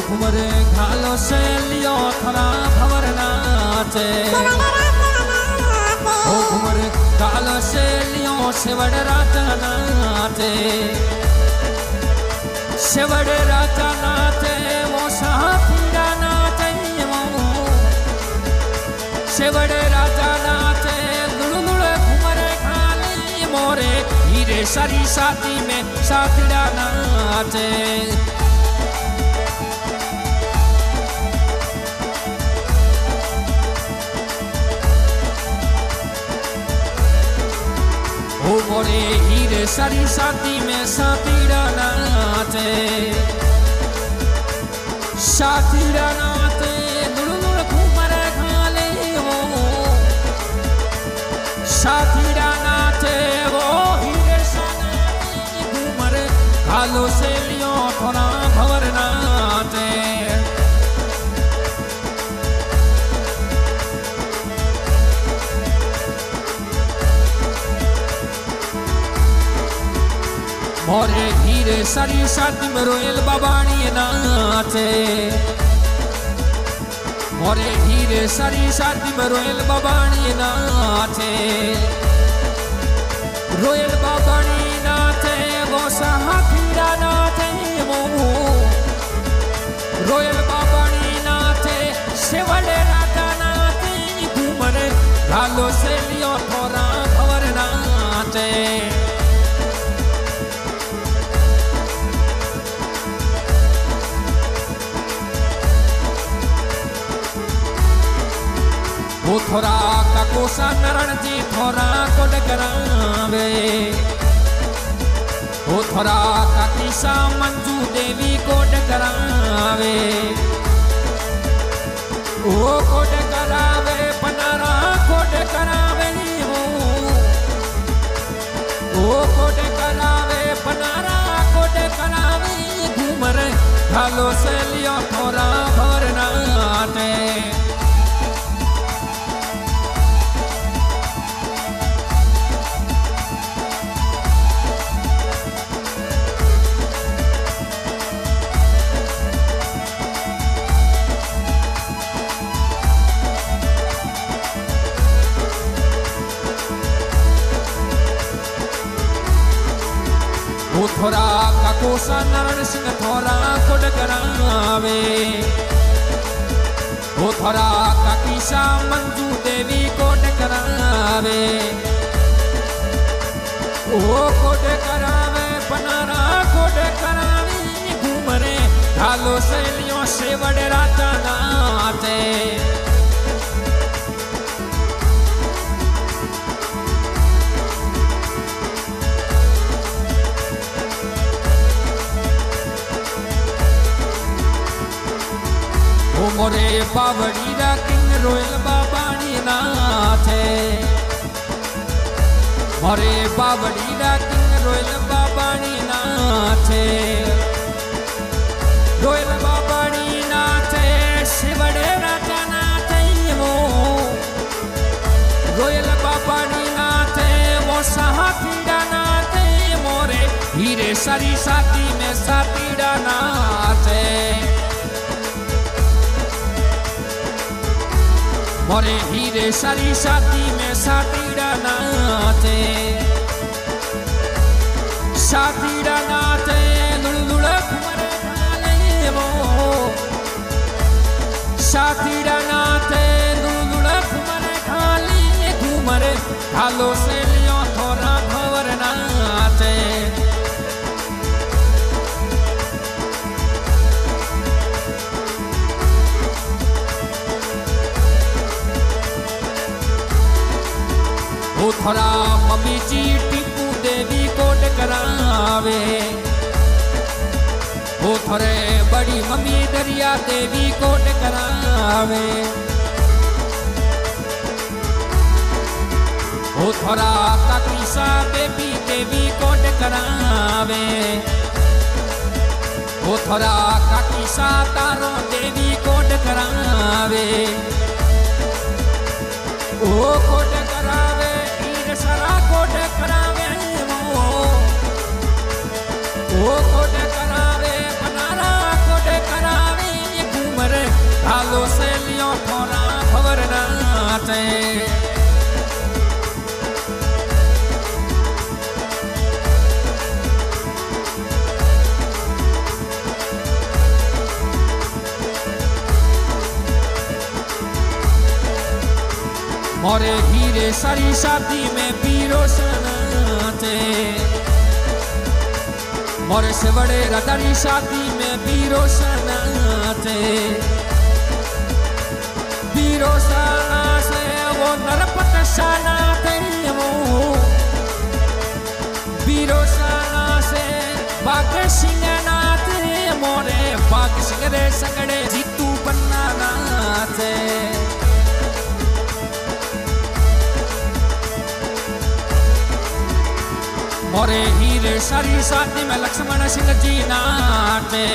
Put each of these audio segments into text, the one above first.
घुमरे घालो से लियो थोड़ा भवर नाचे ओ घुमरे घालो से लियो सेवड़ राजा नाचे सेवड़ राजा नाचे वो साथीरा नाचे वो सेवड़ राजा नाचे लुलुल घुमरे घाली मोरे हीरे सारी साथी में साथीरा नाचे ओ मोरे हीरे सारी साथी में साथीरा नाचे साथीरा नाचे लुलुल घुमरे घाले वो साथीरा नाचे वो हीरे साथी घुमरे घालो से लियो थोड़ा भवर नाचे मोरे हीरे सारी साथी में रोयल बाबानी नाचे मोरे हीरे सारी साथी में रोयल बाबानी नाचे रोयल बाबानी नाचे वो साथीरा नाचे वो रोयल बाबानी नाचे सेवड़े राजा नाचे घूमरे घालो से लियो थोड़ा भवर नाचे वो थोड़ा का कोसा नरण जी थोड़ा कोड करावे वो थोड़ा का किसा मंजू देवी कोड करावे वो कोड करावे पनारा कोड करावे वो कोड करावे पनारा कोड करावे घूमरे घालो से लियो थोड़ा भर नाटे वो थोड़ा का कोसा नारायण सिंह थोड़ा कोड करावे वो थोड़ा का किसा मंजू देवी कोड करावे वो कोड करावे पनारा कोड करावे घूमरे घालो से लियो सेवड़ राजा नाचे मोरे बावड़ी रा किंग रोयल बाबानी नाचे मोरे बावड़ी रा किंग रोयल बाबानी नाचे रोयल बाबानी नाचे शिवड़े राजा नाचे वो रोयल बाबानी नाचे वो साथीरा नाचे मोरे हीरे सारी साथी में साथीरा नाचे मोरे हीरे सारी साथी में साथीरा नाचे साथीरा नाचे लुलुल घुमरे घाले वो साथीरा नाचे लुलुल घुमरे घाले घुमरे घालो से लियो थोड़ा भवर नाचे वो थोड़ा मम्मी जी टीपू देवी कोड करावे वो थोड़े बड़ी मम्मी दरिया देवी कोड करावे वो थोड़ा काकीसा बेबी देवी कोड करावे वो थोड़ा काकीसा तारो देवी कोड करावे वो कोड करावे सारा कोड करावे वो कोड करावे पनारा कोड करावे તે मोरे हीरे सारी शादी में पीरो सनाते मोरे से बड़े रदारी शादी में पीरो सनाते पीरो सना से वो नरपत सनाते वो पीरो सना से बाग सिंह नाते मोरे बाग सिंह रे संगड़े जीतू बन्ना नाते मोरे हीरे सारी शादी में लक्ष्मण सिंह जी नाते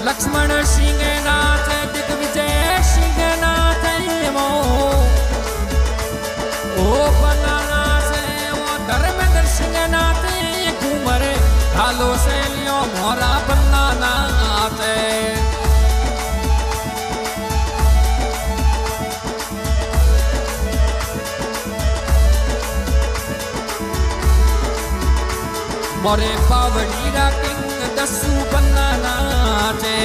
लक्ष्मण सिंह नाते दिग्विजय सिंह नाते वो ओ बनाना से वो धर्मेंद्र सिंह नाते घूमर ढालो से लियो मोरा बन्ना नाते मोरे पावड़ी रा किंग दसू बन्ना नाचे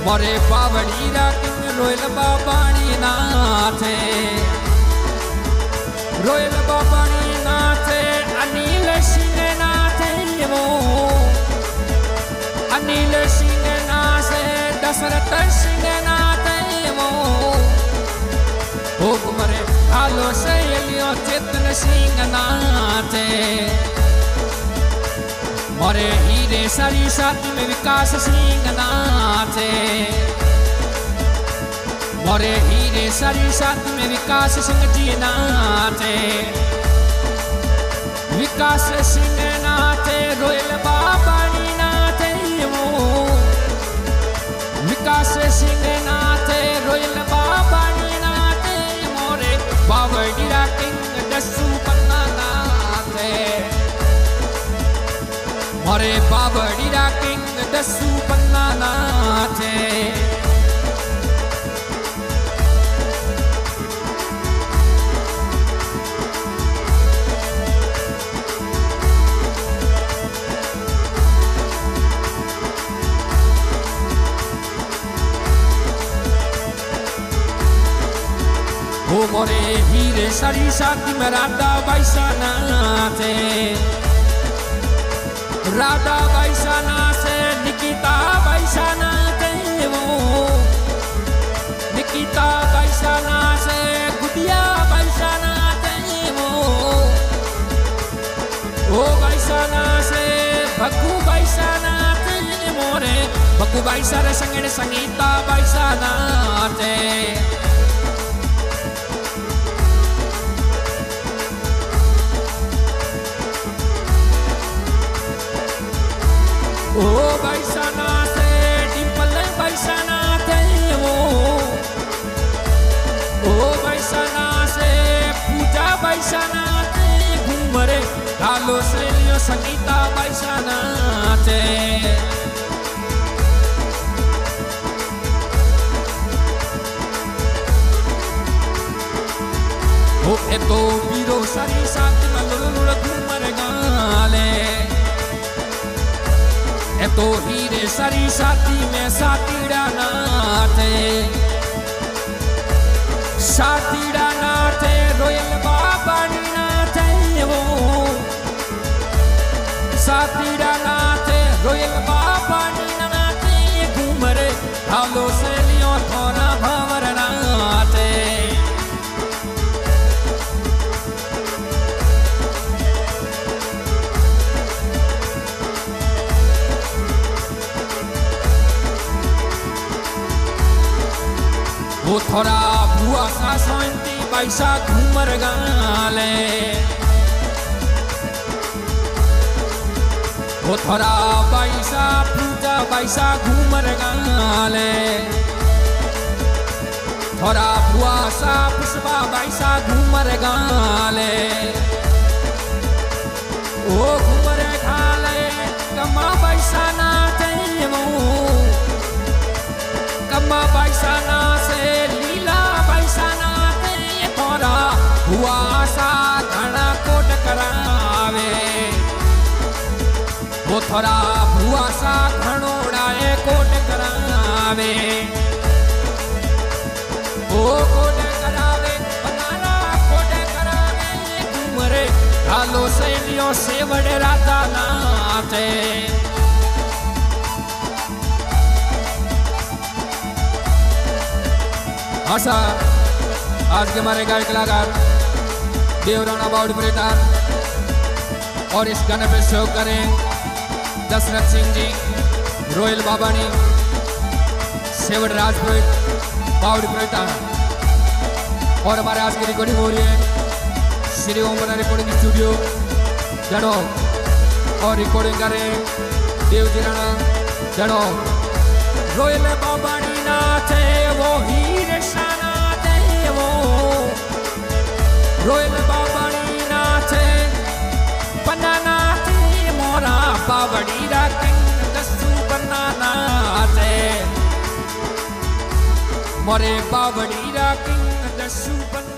मोरे पावड़ी रा किंग रोयल बाबाणी नाचे रोयल बाबाणी नाचे अनिल सिंह नाचे वो अनिल सिंह नाचे दशरथ सिंह नाचे वो मरे हालो से लियो चेतन सिंह नाचे मोरे हीरे सारी शादी में विकास सिंह नाचे मोरे हीरे सारी शादी में विकास सिंह जी नाचे विकास सिंह नाचे रोयल बाबाणी नाचे वो विकास सिंह नाचे रोयल बाबाणी पावड़ी रा किंग दसू बन्ना नाचे मोरे पावड़ी रा किंग दसू बन्ना नाचे ओ मोरे हीरे सारी शादी में राधा बाईसा नाचे राधा बाईसा नाचे निकिता बाईसा नाचे वो निकिता बाईसा नाचे गुडिया बाईसा नाचे वो ओ बाईसा नाचे भक्कू बाईसा नाचे मोरे भक्कू बाईसा रे संगड़े संगीता बाईसा नाचे ओ बैसाना से डिम्पल बैसाना थे वो ओ बैसाना से पूजा बैसाना थे घूमरे ढालो से लियो संगीता बैसाना थे ओ ए तो पीरो सारी साथ में लुलुल घूमर गाले तो हीरे सारी शादी में सातीड़ा नाथे सातीड़ा नाथे रोयल बाबाणी नाथे वो सातीड़ा नाथे रोयल बाबाणी नाथे घूमरे ढालो से लियो थोड़ा भंवर नाथे वो थोड़ा भुआ सा सोंती पैसा घूमर गाले वो थोड़ा पैसा पूजा पैसा घूमर गाले थोड़ा भुआ सा पुष्पा पैसा घूमर गाले ओ घूमर गाले कमा पैसा ना चाहिए वो कमा पैसा ना थोड़ा भुआ सा घणोड़ाए कोट करावे ओ कोट करावे बनाना कोट करावे घूमरे हालो सैलियों से बड़े राजा नाचे आशा आज के हमारे गायक कलाकार देवराना बाउड प्रेतार और इस गाने पे शो करें दशरथ सिंह जी रोयल बाबानी सेवट राजपुरोहित बाउड प्रेतार और हमारे आज की रिकॉर्डिंग हो रही है श्री ओम बना रिकॉर्डिंग स्टूडियो जड़ो और रिकॉर्डिंग करें देवजी राणा जड़ो रोयल बाबानी नाचे वो हीर शाना दे वो रोयल बाबानी नाचे पन्ना नाचे मोरा बावड़ी रा किंग दसू पन्ना नाचे मोरे बावड़ी रा किंग दसू पन्ना